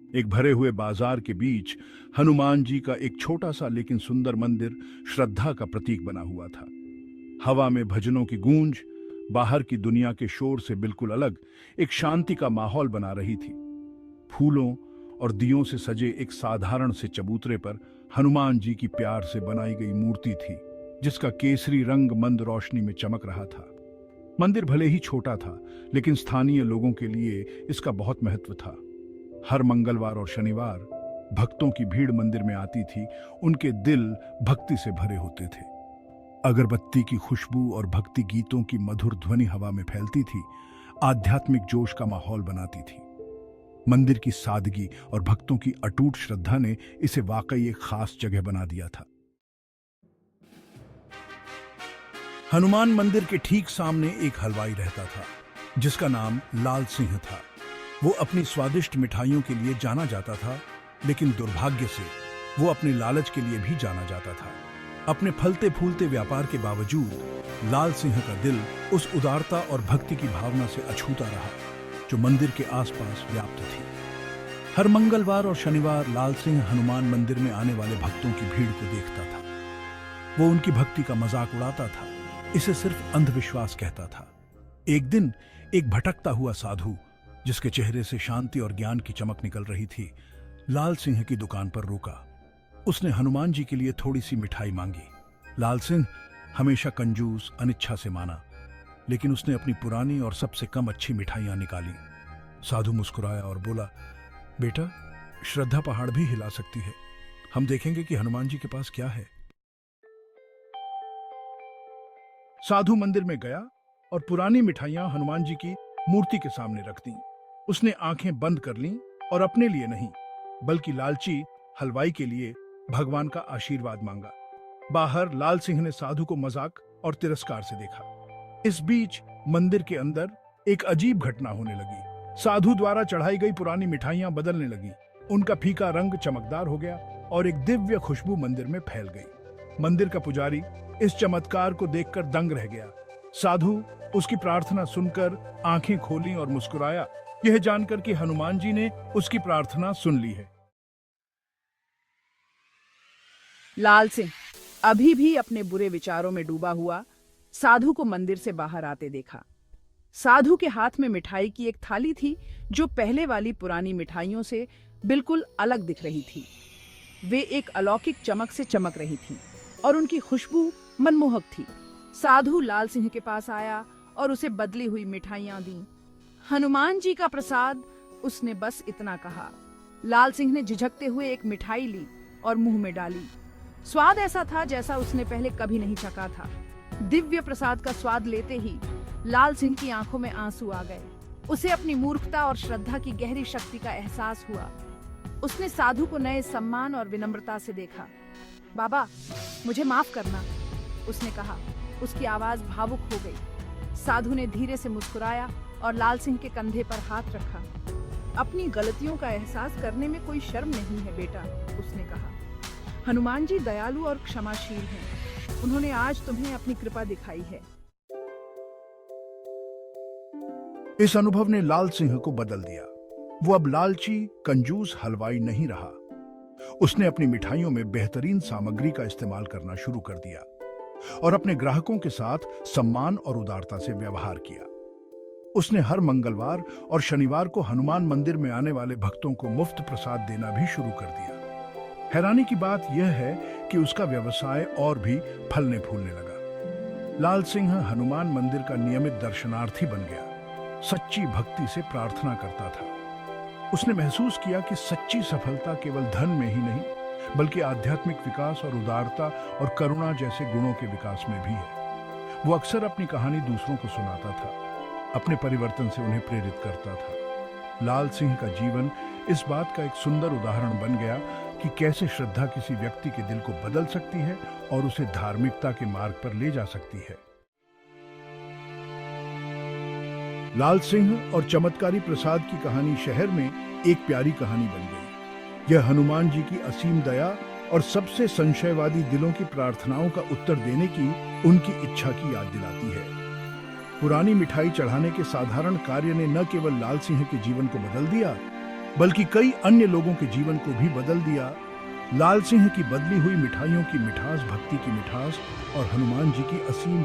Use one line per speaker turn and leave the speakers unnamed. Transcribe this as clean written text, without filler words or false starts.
एक भरे हुए बाजार के बीच हनुमान जी का एक छोटा सा लेकिन सुंदर मंदिर श्रद्धा का प्रतीक बना हुआ था। हवा में भजनों की गूंज बाहर की दुनिया के शोर से बिल्कुल अलग एक शांति का माहौल बना रही थी। फूलों और दियों से सजे एक साधारण से चबूतरे पर हनुमान जी की प्यार से बनाई गई मूर्ति थी, जिसका केसरी रंग मंद रोशनी में चमक रहा था। मंदिर भले ही छोटा था, लेकिन स्थानीय लोगों के लिए इसका बहुत महत्व था। हर मंगलवार और शनिवार भक्तों की भीड़ मंदिर में आती थी। उनके दिल भक्ति से भरे होते थे। अगरबत्ती की खुशबू और भक्ति गीतों की मधुर ध्वनि हवा में फैलती थी, आध्यात्मिक जोश का माहौल बनाती थी। मंदिर की सादगी और भक्तों की अटूट श्रद्धा ने इसे वाकई एक खास जगह बना दिया था। हनुमान मंदिर के ठीक सामने एक हलवाई रहता था, जिसका नाम लाल सिंह था। वो अपनी स्वादिष्ट मिठाइयों के लिए जाना जाता था, लेकिन दुर्भाग्य से वो अपने लालच के लिए भी जाना जाता था। अपने फलते फूलते व्यापार के बावजूद लाल सिंह का दिल उस उदारता और भक्ति की भावना से अछूता रहा, जो मंदिर के आसपास व्याप्त थी। हर मंगलवार और शनिवार लाल सिंह हनुमान मंदिर में आने वाले भक्तों की भीड़ को देखता था। वो उनकी भक्ति का मजाक उड़ाता था, इसे सिर्फ अंधविश्वास कहता था। एक दिन एक भटकता हुआ साधु, जिसके चेहरे से शांति और ज्ञान की चमक निकल रही थी, लाल सिंह की दुकान पर रुका। उसने हनुमान जी के लिए थोड़ी सी मिठाई मांगी। लाल सिंह हमेशा कंजूस, अनिच्छा से माना, लेकिन उसने अपनी पुरानी और सबसे कम अच्छी मिठाइयां निकाली। साधु मुस्कुराया और बोला, बेटा, श्रद्धा पहाड़ भी हिला सकती है। हम देखेंगे कि हनुमान जी के पास क्या है। साधु मंदिर में गया और पुरानी मिठाइयां हनुमान जी की मूर्ति के सामने रख दी। उसने आंखें बंद कर लीं और अपने लिए नहीं, बल्कि लालची हलवाई के लिए भगवान का आशीर्वाद मांगा। बाहर लाल सिंह ने साधु को मजाक और तिरस्कार से देखा। इस बीच मंदिर के अंदर एक अजीब घटना होने लगी। साधु द्वारा चढ़ाई गई पुरानी मिठाइयां बदलने लगी। उनका फीका रंग चमकदार हो गया और एक दिव्य खुशबू मंदिर में फैल गई। मंदिर का पुजारी इस चमत्कार को देखकर दंग रह गया। साधु उसकी प्रार्थना सुनकर आंखें खोली और मुस्कुराया, यह जानकर कि हनुमान जी ने उसकी प्रार्थना सुन ली है।
लाल सिंह अभी भी अपने बुरे विचारों में डूबा हुआ साधु को मंदिर से बाहर आते देखा। साधु के हाथ में मिठाई की एक थाली थी, जो पहले वाली पुरानी मिठाइयों से बिल्कुल अलग दिख रही थी। वे एक अलौकिक चमक से चमक रही थीं और उनकी खुशबू मनमोहक थी। साधु लाल सिंह के पास आया और उसे बदली हुई मिठाइयां दी। हनुमान जी का प्रसाद, उसने बस इतना कहा। लाल सिंह ने झिझकते हुए एक मिठाई ली और मुंह में डाली। स्वाद ऐसा था जैसा उसने पहले कभी नहीं चखा था। दिव्य प्रसाद का स्वाद लेते ही लाल सिंह की आंखों में आंसू आ गए। उसे अपनी मूर्खता और श्रद्धा की गहरी शक्ति का एहसास हुआ। उसने साधु को नए सम्मान और विनम्रता से देखा। बाबा, मुझे माफ करना, उसने कहा। उसकी आवाज भावुक हो गई। साधु ने धीरे से मुस्कुराया और लाल सिंह के कंधे पर हाथ रखा। अपनी गलतियों का एहसास करने में कोई शर्म नहीं है बेटा, उसने कहा। हनुमान जी दयालु और क्षमाशील हैं। उन्होंने आज तुम्हें अपनी कृपा दिखाई है।
इस अनुभव ने लाल सिंह को बदल दिया। वो अब लालची, कंजूस हलवाई नहीं रहा। उसने अपनी मिठाइयों में बेहतरीन सामग्री का इस्तेमाल करना शुरू कर दिया और अपने ग्राहकों के साथ सम्मान और उदारता से व्यवहार किया। उसने हर मंगलवार और शनिवार को हनुमान मंदिर में आने वाले भक्तों को मुफ्त प्रसाद देना भी शुरू कर दिया। हैरानी की बात यह है कि उसका व्यवसाय और भी फलने फूलने लगा। लाल सिंह हनुमान मंदिर का नियमित दर्शनार्थी बन गया। सच्ची भक्ति से प्रार्थना करता था। उसने महसूस किया कि सच्ची सफलता केवल धन में ही नहीं, बल्कि आध्यात्मिक विकास और उदारता और करुणा जैसे गुणों के विकास में भी है। वो अक्सर अपनी कहानी दूसरों को सुनाता था, अपने परिवर्तन से उन्हें प्रेरित करता था। लाल सिंह का जीवन इस बात का एक सुंदर उदाहरण बन गया कि कैसे श्रद्धा किसी व्यक्ति के दिल को बदल सकती है और उसे धार्मिकता के मार्ग पर ले जा सकती है। लाल सिंह और चमत्कारी प्रसाद की कहानी शहर में एक प्यारी कहानी बन गई। यह हनुमान जी की असीम दया और सबसे संशयवादी दिलों की प्रार्थनाओं का उत्तर देने की उनकी इच्छा की याद दिलाती है। पुरानी मिठाई चढ़ाने के साधारण कार्य ने न केवल लाल सिंह के जीवन को बदल दिया, बल्कि कई अन्य लोगों के जीवन को भी बदल दिया। लाल सिंह की बदली हुई मिठाइयों की मिठास, भक्ति की मिठास और हनुमान जी की असीम